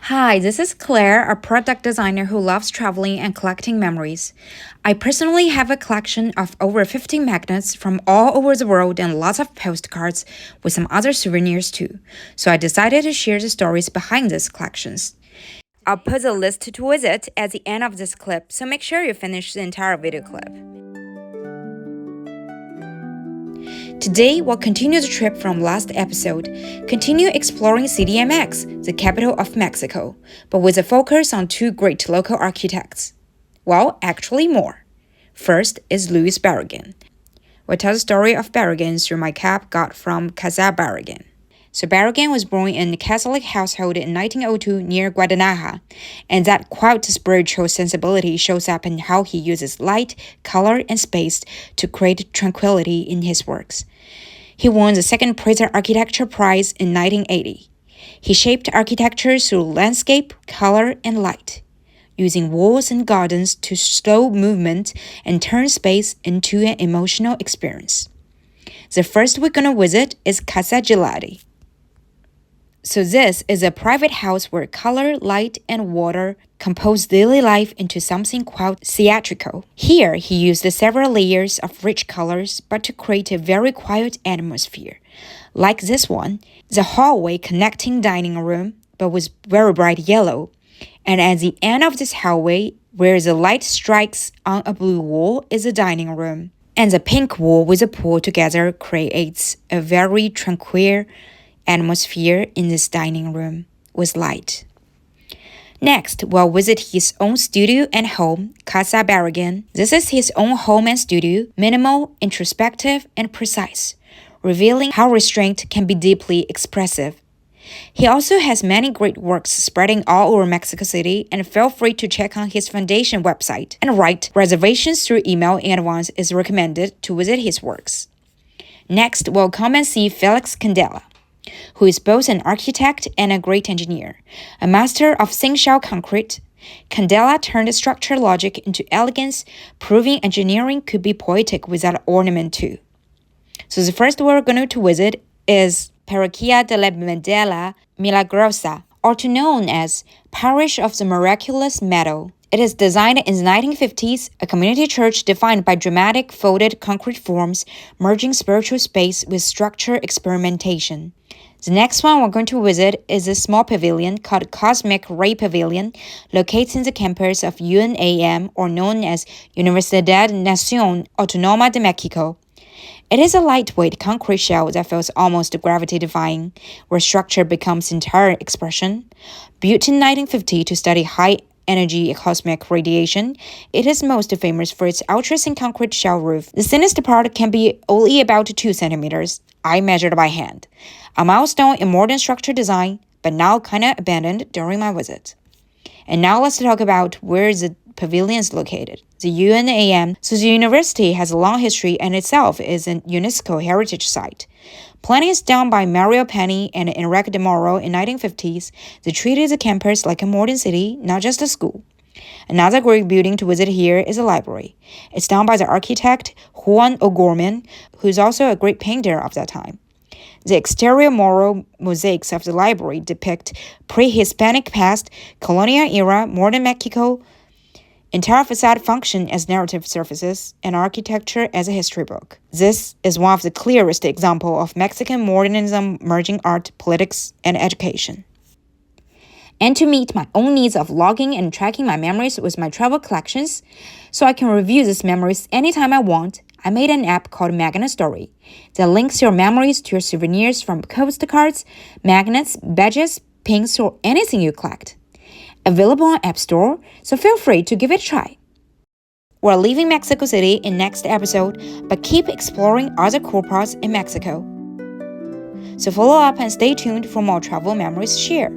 Hi, this is Claire, a product designer who loves traveling and collecting memories. I personally have a collection of over 50 magnets from all over the world and lots of postcards with some other souvenirs too. So I decided to share the stories behind these collections. I'll put the list to visit at the end of this clip, so make sure you finish the entire video clip. Today, we'll continue the trip from last episode, continue exploring CDMX, the capital of Mexico, but with a focus on two great local architects. Well, actually more. First is Luis Barragán. We'll tell the story of Barragán through my cap got from Casa Barragán. So Barragán was born in a Catholic household in 1902 near Guadalajara, and that quite spiritual sensibility shows up in how he uses light, color, and space to create tranquility in his works. He won the second Pritzker Architecture Prize in 1980. He shaped architecture through landscape, color, and light, using walls and gardens to slow movement and turn space into an emotional experience. The first we're gonna visit is Casa Gelati. So this is a private house where color, light, and water compose daily life into something quite theatrical. Here, he used several layers of rich colors, but to create a very quiet atmosphere. Like this one, the hallway connecting dining room, but was very bright yellow. And at the end of this hallway, where the light strikes on a blue wall, is the dining room. And the pink wall with a pool together creates a very tranquil atmosphere in this dining room with light. Next, we'll visit his own studio and home, Casa Barragán. This is his own home and studio, minimal, introspective, and precise, revealing how restraint can be deeply expressive. He also has many great works spreading all over Mexico City, and feel free to check on his foundation website and write reservations through email in advance is recommended to visit his works. Next, we'll come and see Felix Candela, who is both an architect and a great engineer, a master of thin-shell concrete. Candela turned structural logic into elegance, proving engineering could be poetic without ornament too. So the first we're going to visit is Parroquia de la Medalla Milagrosa, also known as Parish of the Miraculous Meadow. It is designed in the 1950s, a community church defined by dramatic folded concrete forms, merging spiritual space with structure experimentation. The next one we're going to visit is a small pavilion called Cosmic Ray Pavilion, located in the campus of UNAM, or known as Universidad Nación Autónoma de México. It is a lightweight concrete shell that feels almost gravity-defying, where structure becomes entire expression. Built in 1950 to study high-energy cosmic radiation, it is most famous for its ultra-thin concrete shell roof. The thinnest part can be only about 2 centimeters. I measured by hand. A milestone in modern structure design, but now kinda abandoned during my visit. And now let's talk about where the pavilion is located. The UNAM, so the university has a long history and itself is a UNESCO heritage site. Planning is done by Mario Penny and Enrique de Moro in 1950s. They treated the campus like a modern city, not just a school. Another great building to visit here is a library. It's done by the architect Juan O'Gorman, who's also a great painter of that time. The exterior mural mosaics of the library depict pre-Hispanic past, colonial era, modern Mexico. Entire facade function as narrative surfaces and architecture as a history book. This is one of the clearest examples of Mexican modernism merging art, politics, and education. And to meet my own needs of logging and tracking my memories with my travel collections, so I can review these memories anytime I want, I made an app called MagnetStory that links your memories to your souvenirs from postcards, magnets, badges, pins, or anything you collect. Available on App Store, so feel free to give it a try. We're leaving Mexico City in next episode, but keep exploring other cool parts in Mexico. So follow up and stay tuned for more travel memories share.